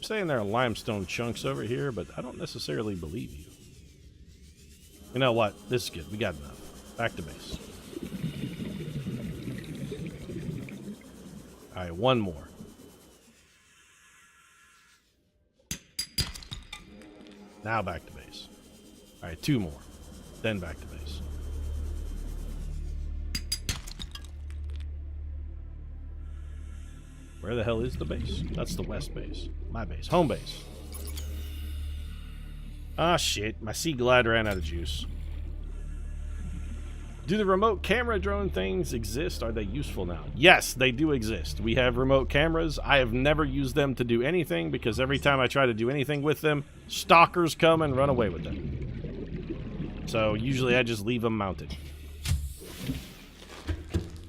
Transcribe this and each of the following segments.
saying there are limestone chunks over here, but I don't necessarily believe you. You know what? This is good. We got enough. Back to base. Alright, one more. Now back to base. Alright, two more. Then back to base. Where the hell is the base? That's the west base. My base. Home base. Ah, shit. My sea glide ran out of juice. Do the remote camera drone things exist? Are they useful now? Yes, they do exist. We have remote cameras. I have never used them to do anything because every time I try to do anything with them, stalkers come and run away with them. So usually I just leave them mounted.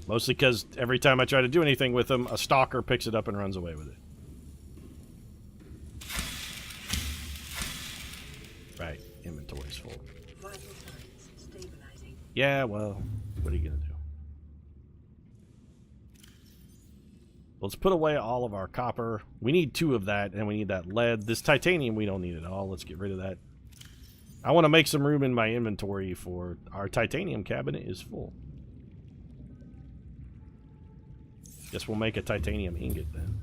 Mostly because every time I try to do anything with them, a stalker picks it up and runs away with it. Right, inventory's full. Yeah, well, what are you gonna do? Let's put away all of our copper. We need 2 of that, and we need that lead. This titanium, we don't need at all. Let's get rid of that. I want to make some room in my inventory for our titanium cabinet is full. Guess we'll make a titanium ingot then.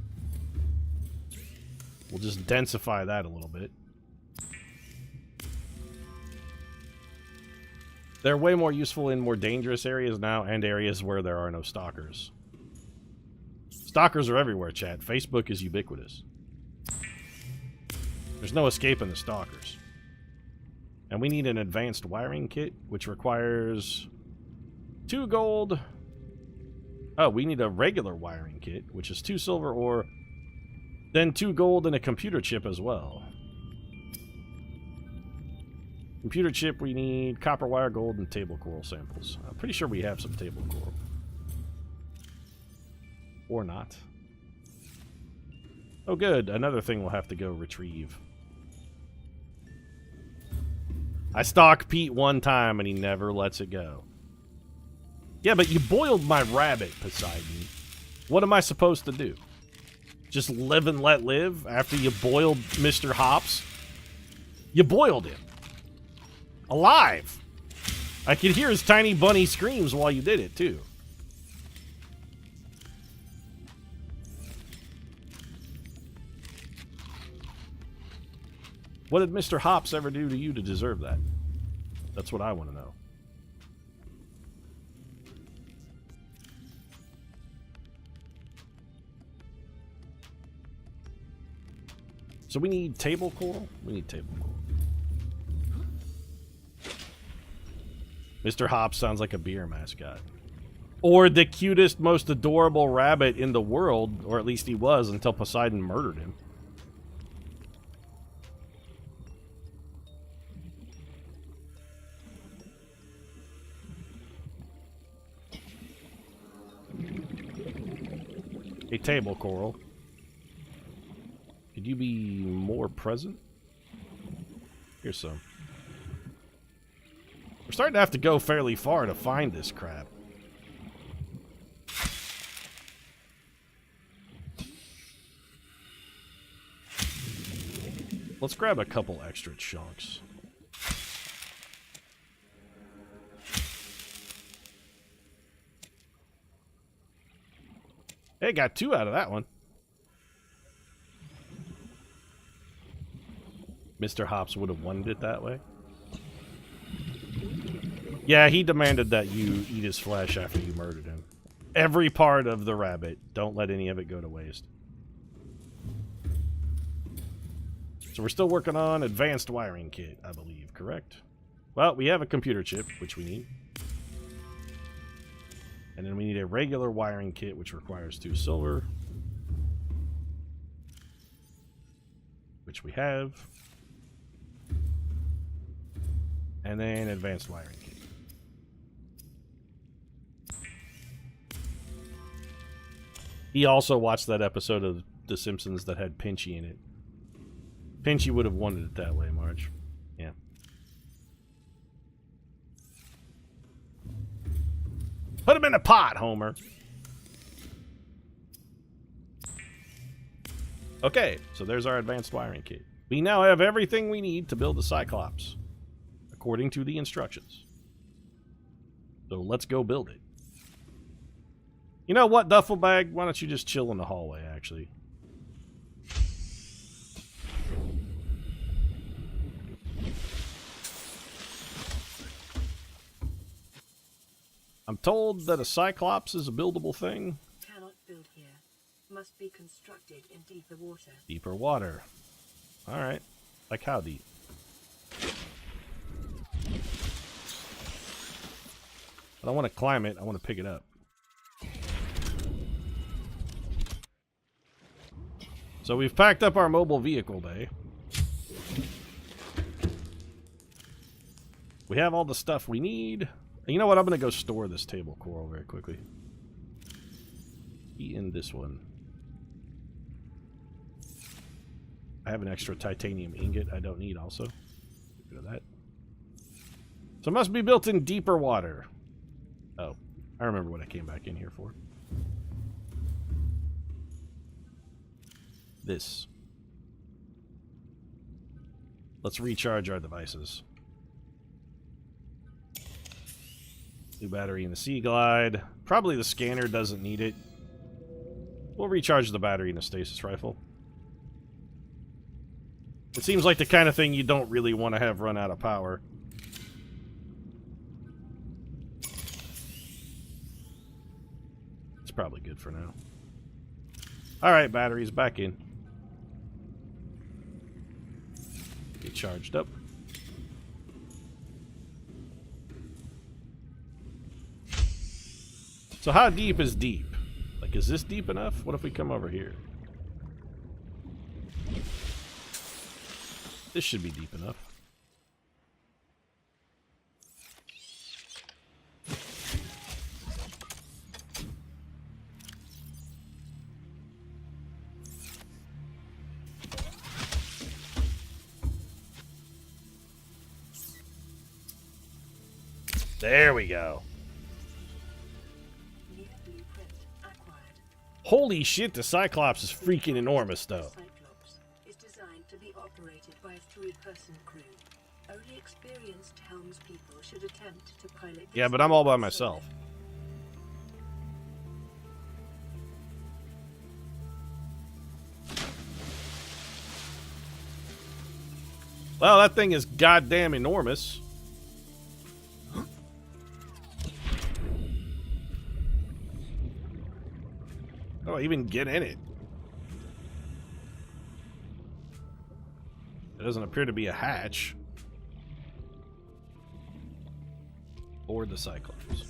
We'll just densify that a little bit. They're way more useful in more dangerous areas now and areas where there are no stalkers. Stalkers are everywhere, chat. Facebook is ubiquitous. There's no escaping the stalkers. And we need an advanced wiring kit, which requires 2 gold. Oh, we need a regular wiring kit, which is 2 silver ore, then 2 gold and a computer chip as well. Computer chip, we need copper wire, gold, and table coral samples. I'm pretty sure we have some table coral. Or not. Oh good, another thing we'll have to go retrieve. I stalk Pete one time and he never lets it go. Yeah, but you boiled my rabbit, Poseidon. What am I supposed to do? Just live and let live after you boiled Mr. Hops? You boiled him. Alive! I could hear his tiny bunny screams while you did it, too. What did Mr. Hops ever do to you to deserve that? That's what I want to know. So we need table coral? We need table coral. Mr. Hops sounds like a beer mascot. Or the cutest, most adorable rabbit in the world, or at least he was until Poseidon murdered him. A table coral. Could you be more present? Here's some. We're starting to have to go fairly far to find this crap. Let's grab a couple extra chunks. Hey, got 2 out of that one. Mr. Hops would have wanted it that way. Yeah, he demanded that you eat his flesh after you murdered him. Every part of the rabbit. Don't let any of it go to waste. So we're still working on advanced wiring kit, I believe, correct? Well, we have a computer chip, which we need. And then we need a regular wiring kit, which requires 2 silver. Which we have. And then advanced wiring kit. He also watched that episode of The Simpsons that had Pinchy in it. Pinchy would have wanted it that way, Marge. Yeah. Put him in a pot, Homer. Okay, so there's our advanced wiring kit. We now have everything we need to build the Cyclops, according to the instructions. So let's go build it. You know what, duffel bag? Why don't you just chill in the hallway, actually? I'm told that a Cyclops is a buildable thing. Cannot build here. Must be constructed in deeper water. Deeper water. Alright. Like how deep? I don't want to climb it, I want to pick it up. So we've packed up our mobile vehicle bay. We have all the stuff we need. You know what? I'm going to go store this table coral very quickly. Be in this one. I have an extra titanium ingot I don't need also. Get rid of that. So it must be built in deeper water. Oh, I remember what I came back in here for. This. Let's recharge our devices. New battery in the Sea Glide. Probably the scanner doesn't need it. We'll recharge the battery in the stasis rifle. It seems like the kind of thing you don't really want to have run out of power. It's probably good for now. Alright, batteries back in. Get charged up. So how deep is deep? Like, is this deep enough? What if we come over here? This should be deep enough. There we go. Holy shit, the Cyclops is freaking enormous, though. Cyclops is designed to be operated by a 3-person crew. Only experienced helmspeople should attempt to pilot. Yeah, but I'm all by myself. Well, that thing is goddamn enormous. How do I even get in it? There doesn't appear to be a hatch. Board the Cyclops.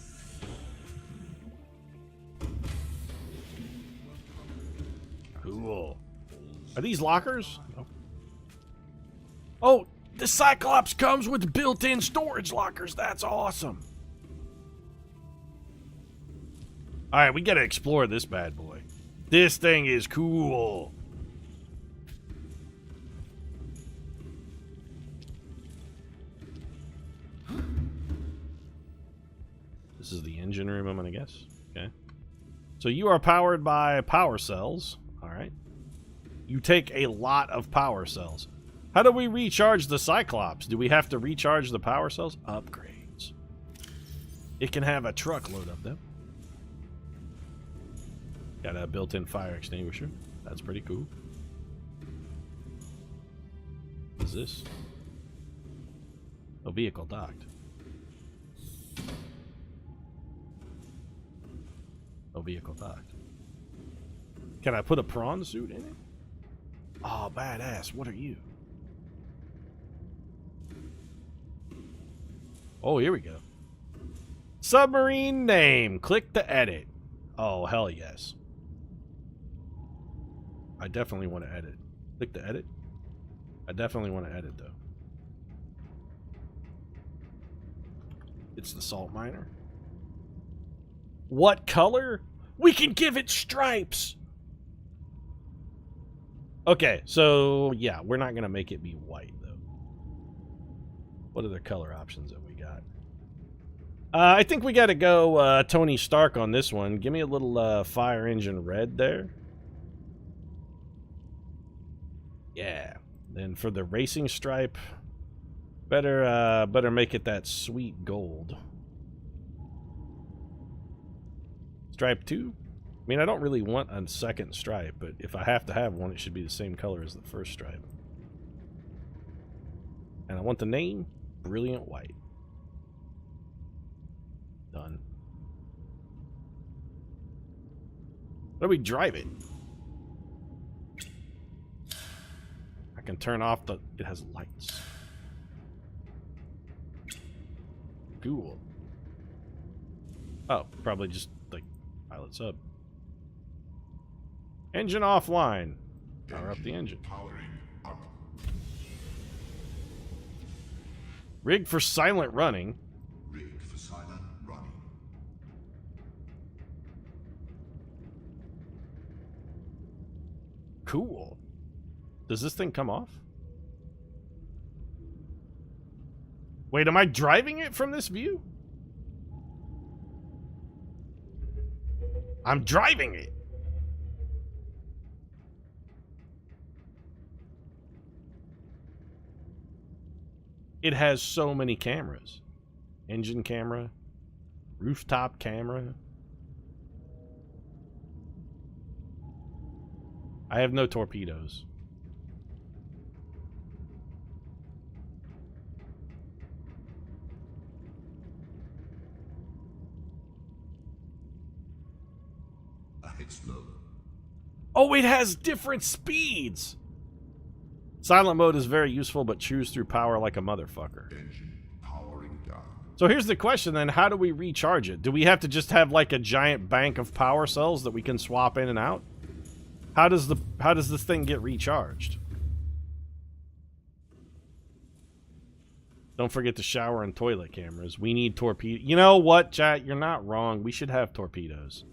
Cool. Are these lockers? No. Oh, the Cyclops comes with built-in storage lockers. That's awesome. Alright, we gotta explore this bad boy. This thing is cool. This is the engine room, I'm gonna guess. Okay. So you are powered by power cells. Alright. You take a lot of power cells. How do we recharge the Cyclops? Do we have to recharge the power cells? Upgrades. It can have a truckload of them. Got a built-in fire extinguisher. That's pretty cool. What is this? A vehicle docked. A vehicle docked. Can I put a prawn suit in it? Oh, badass. What are you? Oh, here we go. Submarine name. Click to edit. Oh, hell yes. I definitely want to edit. Click to edit. I definitely want to edit, though. It's the salt miner. What color? We can give it stripes! Okay, so, yeah, we're not going to make it be white, though. What are the color options that we got? I think we got to go Tony Stark on this one. Give me a little fire engine red there. Yeah. Then for the racing stripe, better make it that sweet gold. Stripe 2? I mean, I don't really want a second stripe, but if I have to have one, it should be the same color as the first stripe. And I want the name Brilliant White. Done. What do we drive it? I can turn off the... It has lights. Cool. Oh, probably just, like, pilot sub. Engine offline. Power up the engine. Powering up. Rig for silent running. Rig for silent running. Cool. Does this thing come off? Wait, am I driving it from this view? I'm driving it. It has so many cameras. Engine camera, rooftop camera. I have no torpedoes. Explode. Oh, it has different speeds! Silent mode is very useful, but chews through power like a motherfucker. Engine powering down. So here's the question then, how do we recharge it? Do we have to just have like a giant bank of power cells that we can swap in and out? How does this thing get recharged? Don't forget the shower and toilet cameras. We need torpedoes. You know what, chat? You're not wrong. We should have torpedoes.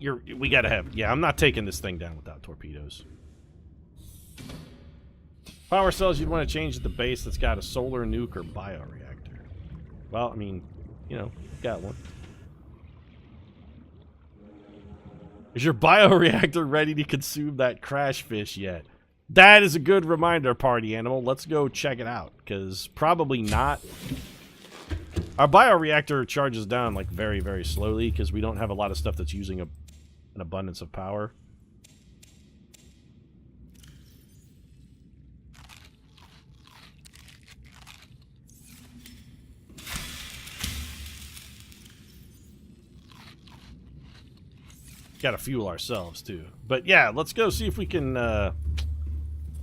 We gotta have... Yeah, I'm not taking this thing down without torpedoes. Power cells you'd want to change at the base that's got a solar nuke or bioreactor. Well, I mean, you know, got one. Is your bioreactor ready to consume that crash fish yet? That is a good reminder, party animal. Let's go check it out, because probably not. Our bioreactor charges down like very, very slowly because we don't have a lot of stuff that's using an abundance of power. Got to fuel ourselves too. But yeah, let's go see if we can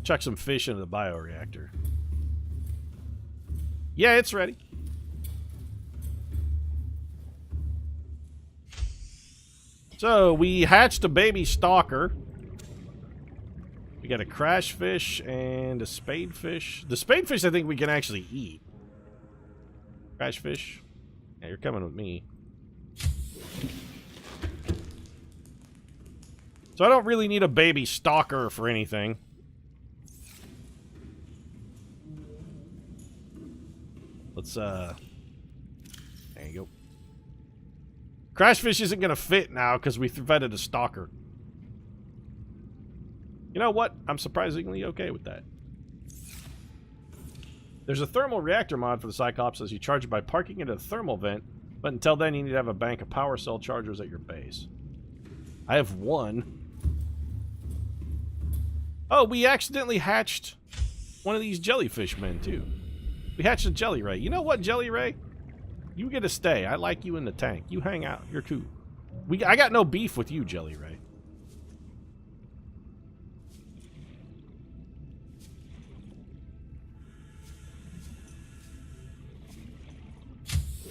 chuck some fish into the bioreactor. Yeah, it's ready. So, we hatched a baby stalker. We got a crash fish and a spadefish. The spadefish I think we can actually eat. Crash fish. Yeah, you're coming with me. So I don't really need a baby stalker for anything. Let's, there you go. Crashfish isn't going to fit now because we vetted a stalker. You know what? I'm surprisingly okay with that. There's a thermal reactor mod for the Cyclops as you charge it by parking it at a thermal vent, but until then you need to have a bank of power cell chargers at your base. I have one. Oh, we accidentally hatched one of these jellyfish men too. We hatched a jelly ray. You know what, Jelly Ray? You get to stay. I like you in the tank. You hang out. You're cool. I got no beef with you, Jelly Ray.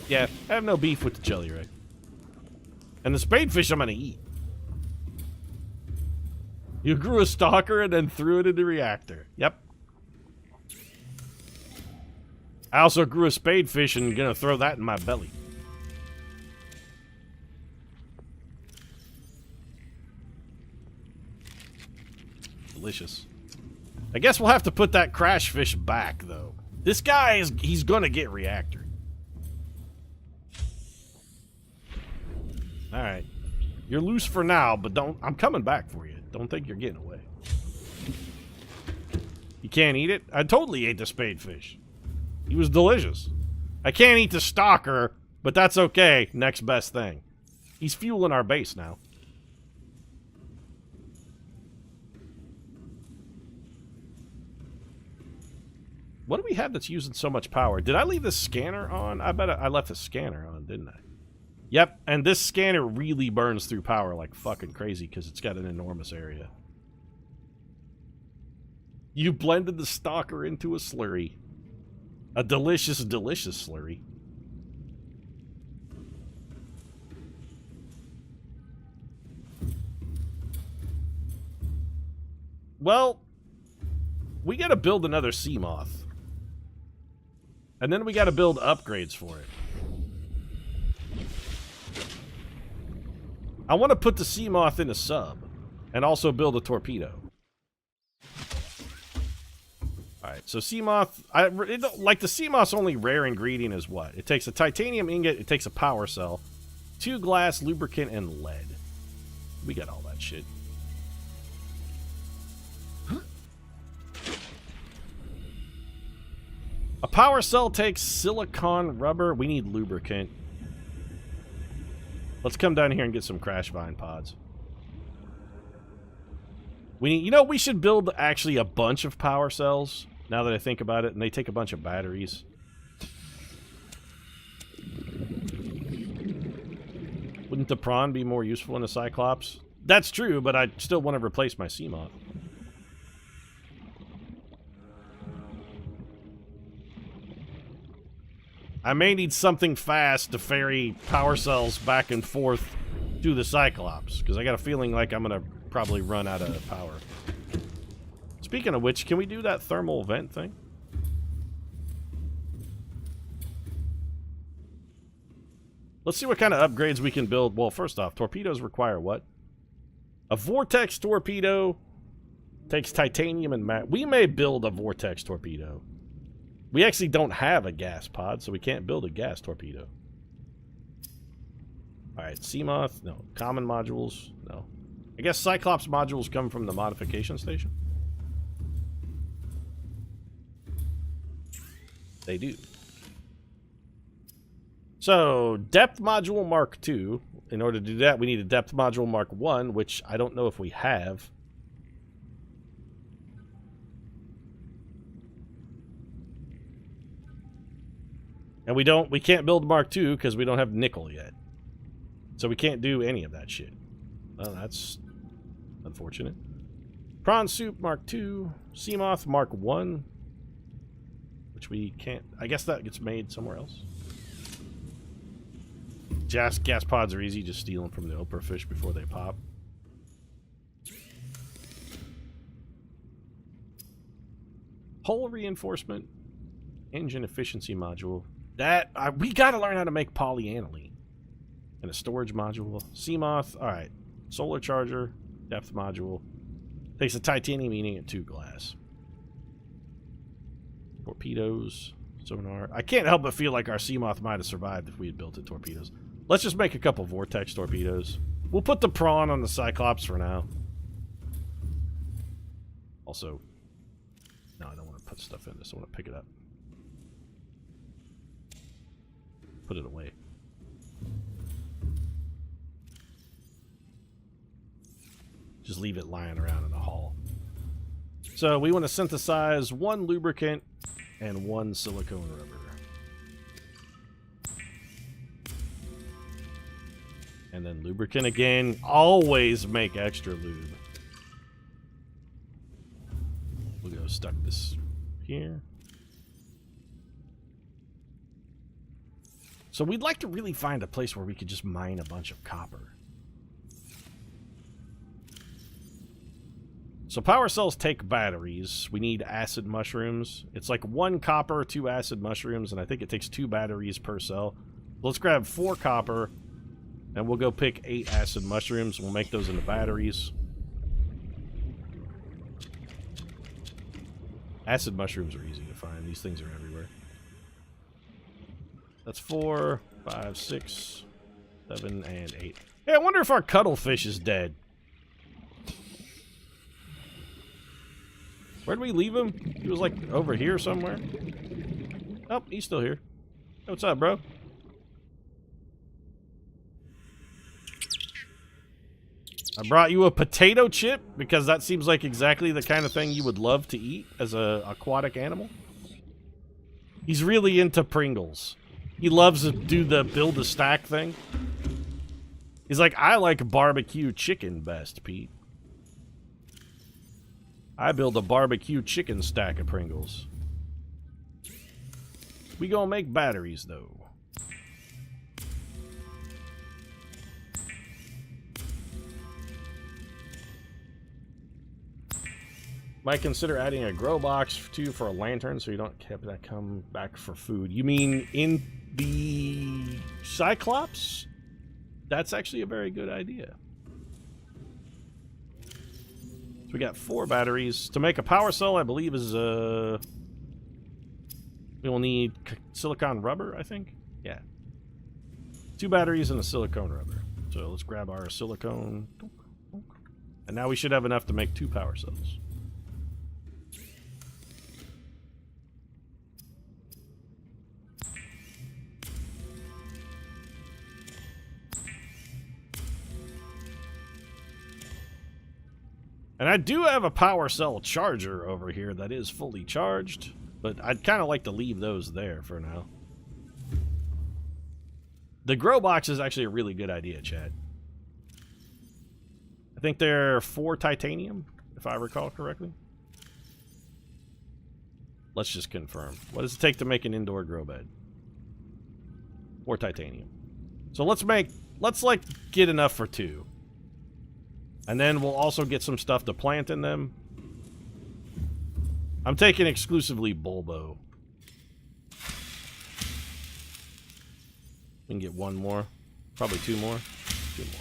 Yeah, I have no beef with the Jelly Ray. And the spadefish I'm gonna eat. You grew a stalker and then threw it in the reactor. Yep. I also grew a spadefish and gonna throw that in my belly. Delicious. I guess we'll have to put that crash fish back, though. This guy he's gonna get reactor. Alright. You're loose for now, but I'm coming back for you. don't think you're getting away. You can't eat it? I totally ate the spadefish. He was delicious. I can't eat the stalker, but that's okay. Next best thing. He's fueling our base now. What do we have that's using so much power? Did I leave the scanner on? I bet I left the scanner on, didn't I? Yep, and this scanner really burns through power like fucking crazy because it's got an enormous area. You blended the stalker into a slurry. A delicious, delicious slurry. Well, we gotta build another sea moth. And then we gotta build upgrades for it. I want to put the sea moth in a sub. And also build a torpedo. Alright, so sea moth... like, the sea moth's only rare ingredient is what? It takes a titanium ingot, it takes a power cell, 2 glass, lubricant, and lead. We got all that shit. A power cell takes silicon rubber. We need lubricant. Let's come down here and get some crash vine pods. We need, you know, we should build actually a bunch of power cells, now that I think about it, and they take a bunch of batteries. Wouldn't the prawn be more useful in a Cyclops? That's true, but I still want to replace my sea moth. I may need something fast to ferry power cells back and forth to the Cyclops, because I got a feeling like I'm going to probably run out of power. Speaking of which, can we do that thermal vent thing? Let's see what kind of upgrades we can build. Well, first off, torpedoes require what? A vortex torpedo takes titanium and matte. We may build a vortex torpedo. We actually don't have a gas pod, so we can't build a gas torpedo. Alright, Seamoth, no. Common modules, no. I guess Cyclops modules come from the modification station? They do. So, depth module Mark II. In order to do that, we need a depth module Mark I, which I don't know if we have. And we can't build Mark II because we don't have nickel yet. So we can't do any of that shit. Well, that's unfortunate. Prawn Soup Mark II. Seamoth Mark I. Which we can't... I guess that gets made somewhere else. Gas pods are easy. Just steal them from the Oprah fish before they pop. Hull reinforcement. Engine efficiency module. That, we gotta learn how to make polyaniline. And a storage module. Seamoth, alright. Solar charger, depth module. Takes a titanium eating at 2 glass. Torpedoes, sonar. I can't help but feel like our Seamoth might have survived if we had built it torpedoes. Let's just make a couple vortex torpedoes. We'll put the prawn on the Cyclops for now. Also, no, I don't want to put stuff in this. I want to pick it up. Put it away. Just leave it lying around in the hall. So we want to synthesize 1 lubricant and 1 silicone rubber. And then lubricant again. Always make extra lube. We'll go stuck this here. So we'd like to really find a place where we could just mine a bunch of copper. So power cells take batteries. We need acid mushrooms. It's like 1 copper, 2 acid mushrooms, and I think it takes 2 batteries per cell. Let's grab 4 copper, and we'll go pick 8 acid mushrooms. We'll make those into batteries. Acid mushrooms are easy to find. These things are everywhere. That's 4, 5, 6, 7, and 8. Hey, I wonder if our cuttlefish is dead. Where'd we leave him? He was like over here somewhere. Oh, he's still here. Hey, what's up, bro? I brought you a potato chip because that seems like exactly the kind of thing you would love to eat as a aquatic animal. He's really into Pringles. He loves to do the build a stack thing. He's like, I like barbecue chicken best, Pete. I build a barbecue chicken stack of Pringles. We gonna make batteries, though. Might consider adding a grow box too for a lantern so you don't have that come back for food. You mean in the Cyclops? That's actually a very good idea. So we got 4 batteries. To make a power cell, I believe is we will need silicone rubber, I think. Yeah. 2 batteries and a silicone rubber. So let's grab our silicone. And now we should have enough to make 2 power cells. And I do have a power cell charger over here that is fully charged, but I'd kind of like to leave those there for now. The grow box is actually a really good idea, Chad. I think they're 4 titanium, if I recall correctly. Let's just confirm. What does it take to make an indoor grow bed? 4 titanium. So let's like get enough for 2. And then we'll also get some stuff to plant in them. I'm taking exclusively bulbo. We can get 1 more. Probably 2 more. 2 more.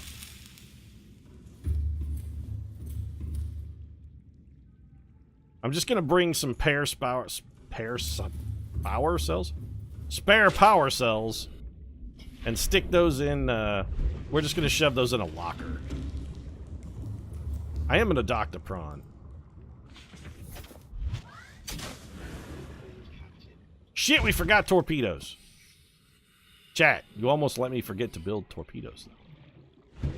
I'm just going to bring some spare power cells and stick those in. We're just going to shove those in a locker. I am going to dock the prawn. Shit, we forgot torpedoes. Chat, you almost let me forget to build torpedoes, though.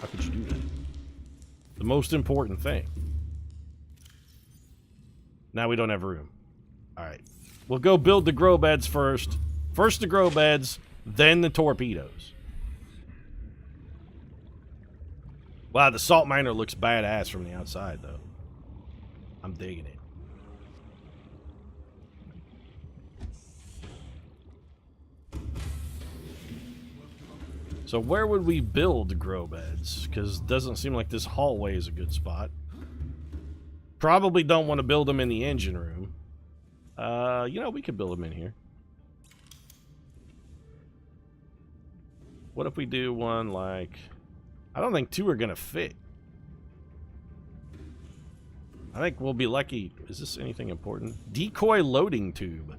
How could you do that? The most important thing. Now we don't have room. Alright. We'll go build the grow beds first. First the grow beds, then the torpedoes. Wow, the salt miner looks badass from the outside, though. I'm digging it. So where would we build grow beds? Because it doesn't seem like this hallway is a good spot. Probably don't want to build them in the engine room. You know, we could build them in here. What if we do one like... I don't think 2 are going to fit. I think we'll be lucky. Is this anything important? Decoy loading tube.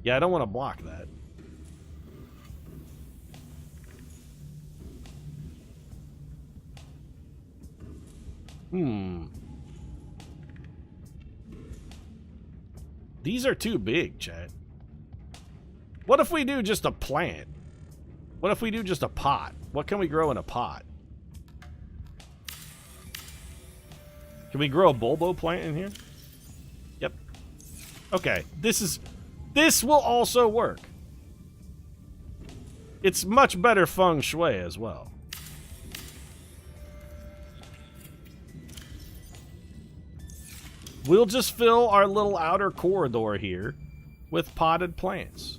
Yeah, I don't want to block that. These are too big, chat. What if we do just a plant? What if we do just a pot? What can we grow in a pot? Can we grow a bulbo plant in here? Yep. Okay, this will also work. It's much better feng shui as well. We'll just fill our little outer corridor here with potted plants.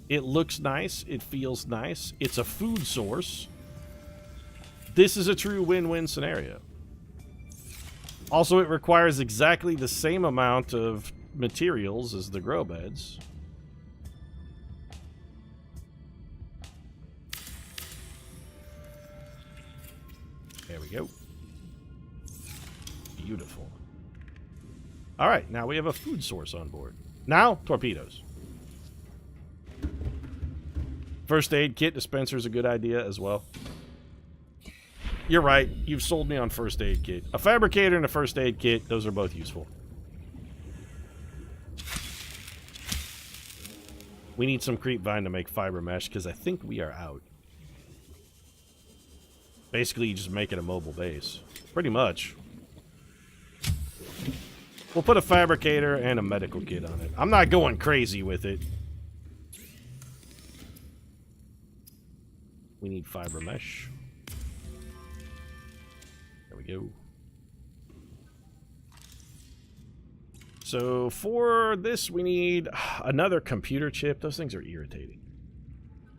It looks nice. It feels nice. It's a food source. This is a true win-win scenario. Also, it requires exactly the same amount of materials as the grow beds. There we go. Beautiful. All right, now we have a food source on board. Now, torpedoes. First aid kit dispenser is a good idea as well. you're right. You've sold me on first aid kit. A fabricator and a first aid kit, those are both useful. We need some creep vine to make fiber mesh, because I think we are out. Basically, you just make it a mobile base. Pretty much. We'll put a fabricator and a medical kit on it. I'm not going crazy with it. We need fiber mesh. There we go. So for this, we need another computer chip. Those things are irritating.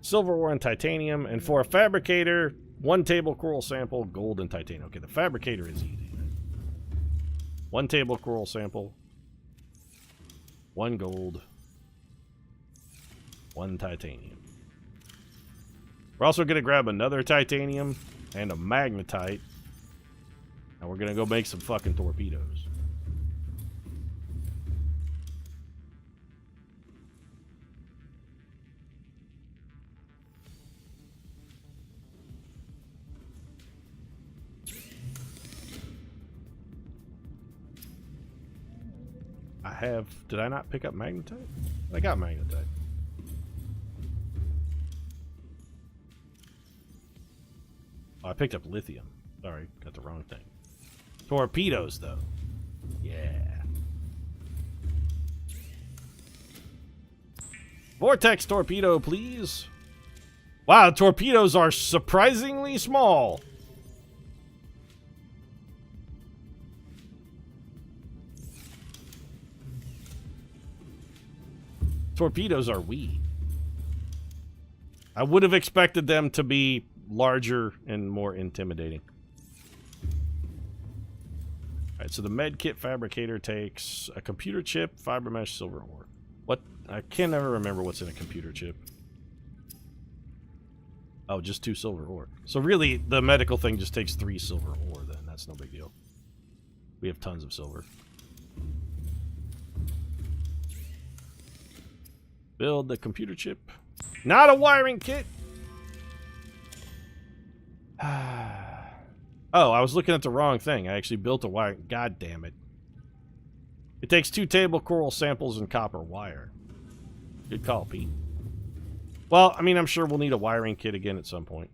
Silver ore and titanium. And for a fabricator, 1 table coral sample, gold and titanium. Okay, the fabricator is easy. 1 table coral sample, 1 gold, 1 titanium. We're also going to grab another titanium and a magnetite. And we're going to go make some fucking torpedoes. Did I not pick up magnetite? I got magnetite. Oh, I picked up lithium. Sorry, got the wrong thing. Torpedoes, though. Yeah. Vortex torpedo, please. Wow, torpedoes are surprisingly small. Torpedoes are wee. I would have expected them to be larger and more intimidating. Alright, so the med kit fabricator takes a computer chip, fiber mesh, silver ore. What? I can never remember what's in a computer chip. Oh, just 2 silver ore. So really, the medical thing just takes 3 silver ore then. That's no big deal. We have tons of silver. Build the computer chip. Not a wiring kit! Oh, I was looking at the wrong thing. I actually built a wire. God damn it. It takes 2 table coral samples and copper wire. Good call, Pete. Well, I mean, I'm sure we'll need a wiring kit again at some point.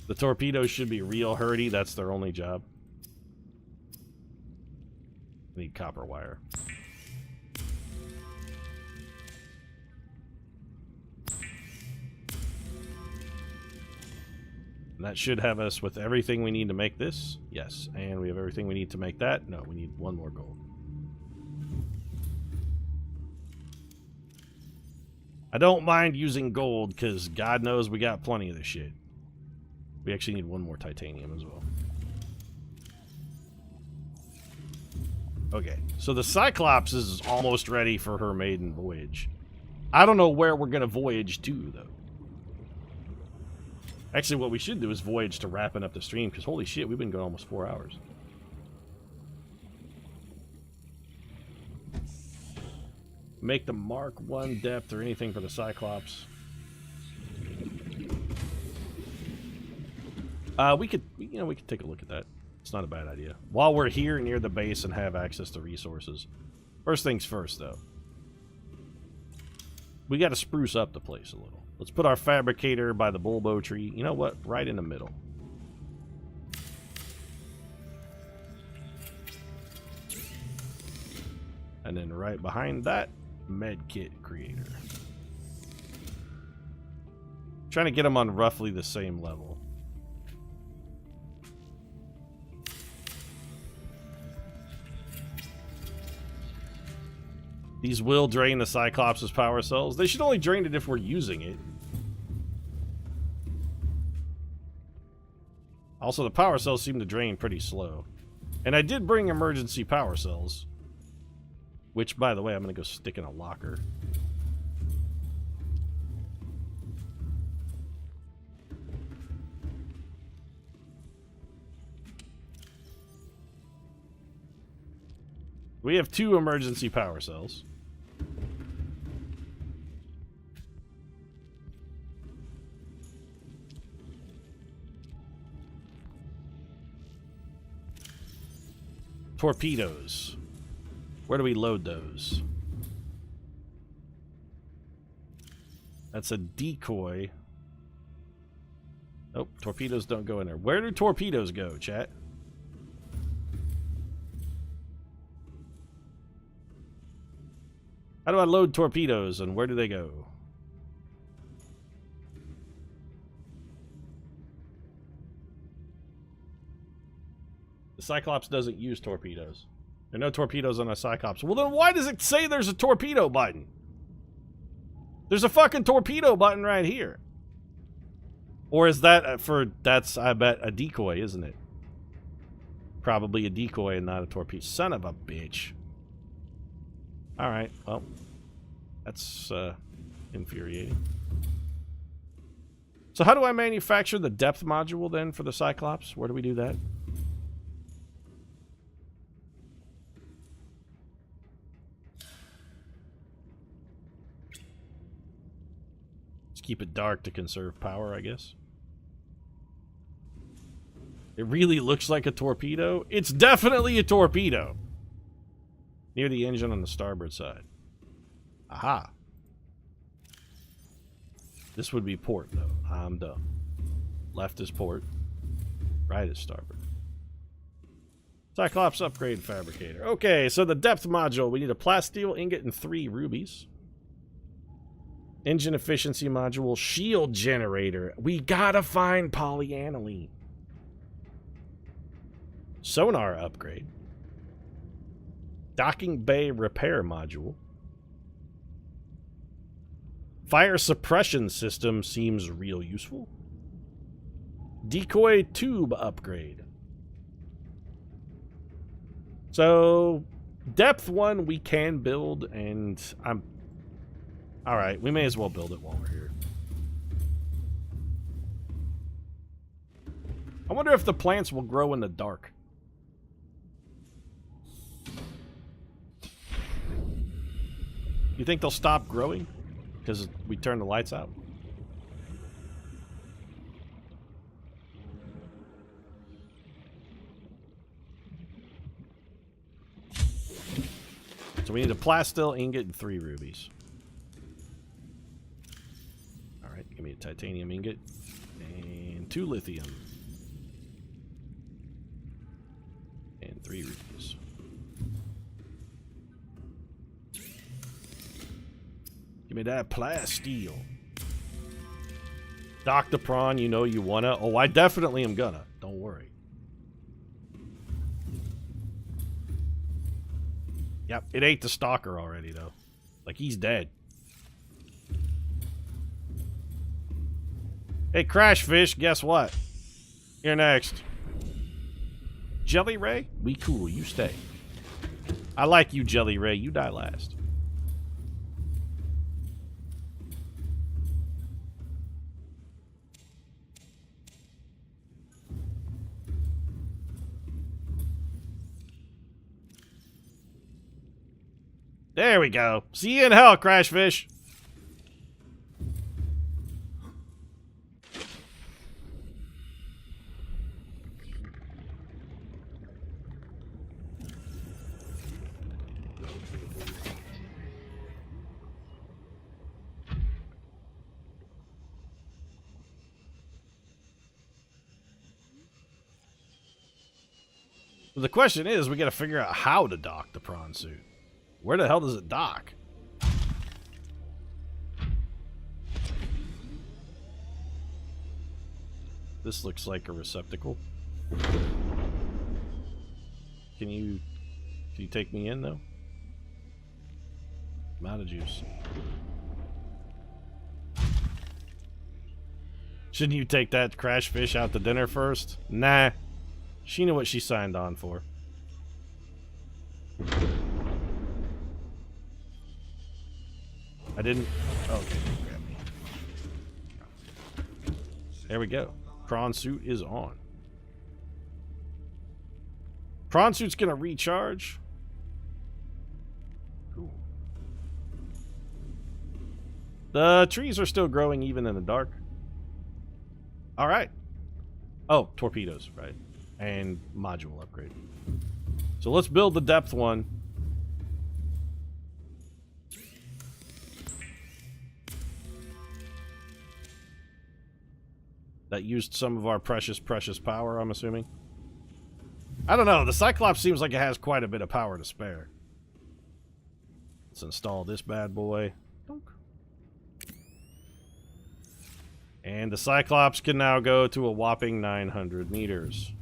The torpedoes should be real hurdy. That's their only job. Need copper wire. And that should have us with everything we need to make this. Yes. And we have everything we need to make that. No, we need 1 more gold. I don't mind using gold because God knows we got plenty of this shit. We actually need 1 more titanium as well. Okay, so the Cyclops is almost ready for her maiden voyage. I don't know where we're going to voyage to, though. Actually, what we should do is voyage to wrapping up the stream, because holy shit, we've been going almost 4 hours. Make the Mark 1 depth or anything for the Cyclops. We could take a look at that. It's not a bad idea. While we're here near the base and have access to resources. First things first, though. We got to spruce up the place a little. Let's put our fabricator by the bulbo tree. You know what? Right in the middle. And then right behind that, medkit creator. Trying to get them on roughly the same level. These will drain the Cyclops' power cells. They should only drain it if we're using it. Also, the power cells seem to drain pretty slow. And I did bring emergency power cells. Which, by the way, I'm going to go stick in a locker. We have 2 emergency power cells. Torpedoes. Where do we load those? That's a decoy. Oh, torpedoes don't go in there. Where do torpedoes go, chat? How do I load torpedoes and where do they go? The Cyclops doesn't use torpedoes. There are no torpedoes on a Cyclops. Well, then why does it say there's a torpedo button? There's a fucking torpedo button right here. Or is that that's, I bet, a decoy, isn't it? Probably a decoy and not a torpedo. Son of a bitch. Alright, well. That's, infuriating. So how do I manufacture the depth module, then, for the Cyclops? Where do we do that? Keep it dark to conserve power, I guess. It really looks like a torpedo. It's definitely a torpedo. Near the engine on the starboard side. Aha. This would be port, though. I'm dumb. Left is port. Right is starboard. Cyclops upgrade fabricator. Okay, so the depth module. We need a plasteel ingot and 3 rubies. Engine efficiency module, shield generator. We gotta find polyaniline. Sonar upgrade. Docking bay repair module. Fire suppression system seems real useful. Decoy tube upgrade. So, depth 1 we can build, and I'm... Alright, we may as well build it while we're here. I wonder if the plants will grow in the dark. You think they'll stop growing? Because we turn the lights out? So we need a plasteel ingot and 3 rubies. Give me a titanium ingot and 2 lithium and 3 rubies. Give me that plasteel. Dock the prawn, you know you wanna. Oh, I definitely am gonna. Don't worry. Yep, it ate the stalker already, though. Like, he's dead. Hey, Crash Fish, guess what? You're next. Jelly Ray? We cool, you stay. I like you, Jelly Ray. You die last. There we go. See you in hell, Crash Fish. The question is, we gotta figure out how to dock the prawn suit. Where the hell does it dock? This looks like a receptacle. Can you take me in, though? I'm out of juice. Shouldn't you take that Crash Fish out to dinner first? Nah. She knew what she signed on for. I didn't... Oh, okay, grab me. There we go. Prawn suit is on. Prawn suit's gonna recharge. Cool. The trees are still growing even in the dark. All right. Oh, torpedoes, right. And module upgrade. So let's build the depth one. That used some of our precious power, I'm assuming. I don't know. The Cyclops seems like it has quite a bit of power to spare. Let's install this bad boy. And the Cyclops can now go to a whopping 900 meters.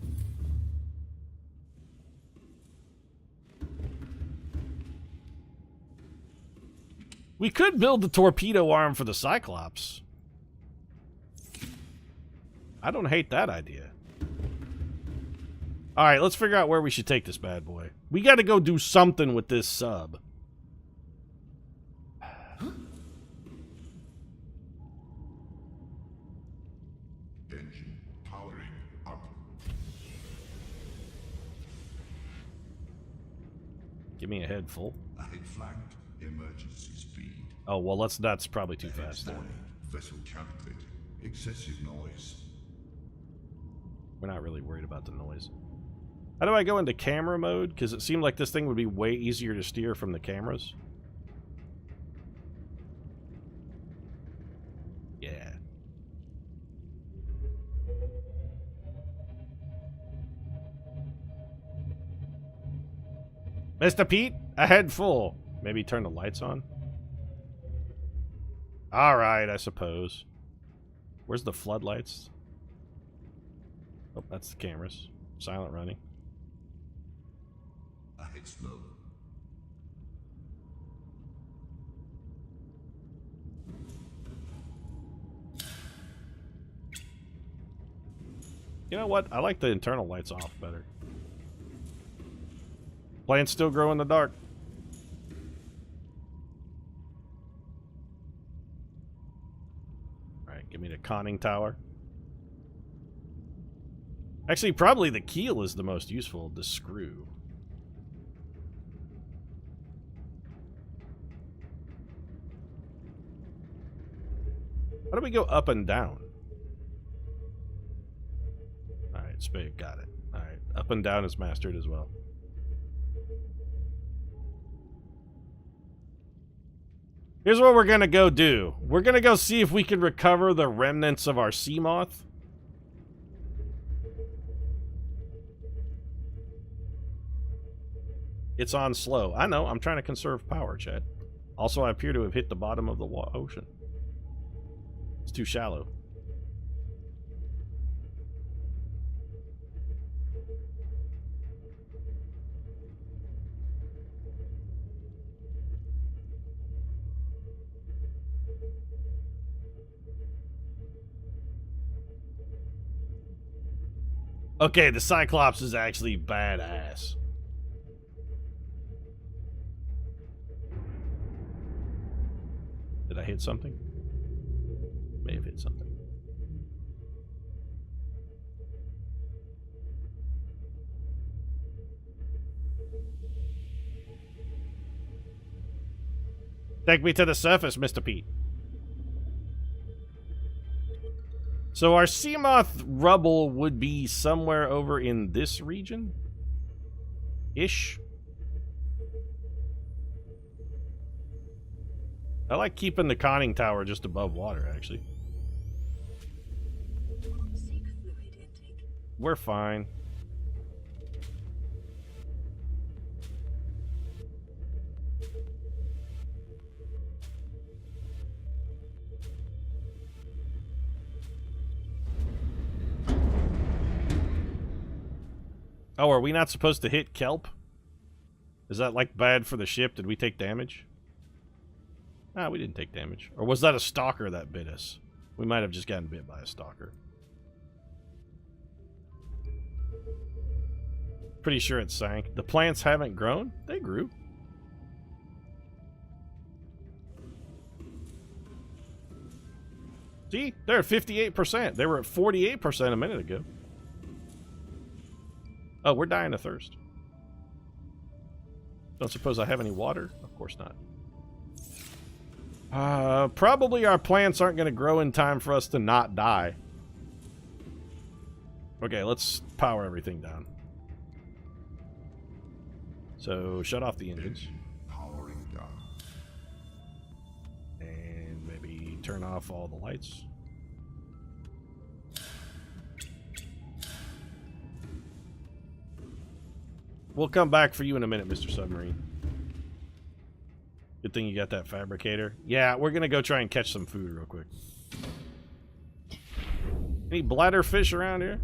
We could build the torpedo arm for the Cyclops. I don't hate that idea. Alright, let's figure out where we should take this bad boy. We gotta go do something with this sub. Engine powering up. Give me a head full. Ahead flanked. Emergency speed. Oh, well, that's probably too fast. Warning. Vessel counterfeit. Excessive noise. We're not really worried about the noise. How do I go into camera mode? Because it seemed like this thing would be way easier to steer from the cameras. Yeah. Mr. Pete, a head full. Maybe turn the lights on? Alright, I suppose. Where's the floodlights? Oh, that's the cameras. Silent running. Ahead slow. You know what? I like the internal lights off better. Plants still grow in the dark. Alright, give me the conning tower. Actually, probably the keel is the most useful, the screw. How do we go up and down? Alright, Spade, got it. Alright, up and down is mastered as well. Here's what we're gonna go do. We're gonna go see if we can recover the remnants of our sea moth. It's on slow. I know, I'm trying to conserve power, Chet. Also, I appear to have hit the bottom of the ocean. It's too shallow. Okay, the Cyclops is actually badass. Did I hit something? May have hit something. Take me to the surface, Mr. Pete. So our Seamoth rubble would be somewhere over in this region? Ish. I like keeping the conning tower just above water, actually. Seek fluid intake. We're fine. Oh, are we not supposed to hit kelp? Is that, like, bad for the ship? Did we take damage? Ah, we didn't take damage. Or was that a stalker that bit us? We might have just gotten bit by a stalker. Pretty sure it sank. The plants haven't grown? They grew. See? They're at 58%. They were at 48% a minute ago. Oh, we're dying of thirst. Don't suppose I have any water? Of course not. Probably our plants aren't going to grow in time for us to not die. Okay, let's power everything down. So, shut off the engines. Powering down. And maybe turn off all the lights. We'll come back for you in a minute, Mr. Submarine. Good thing you got that fabricator. Yeah, we're gonna go try and catch some food real quick. Any bladderfish around here?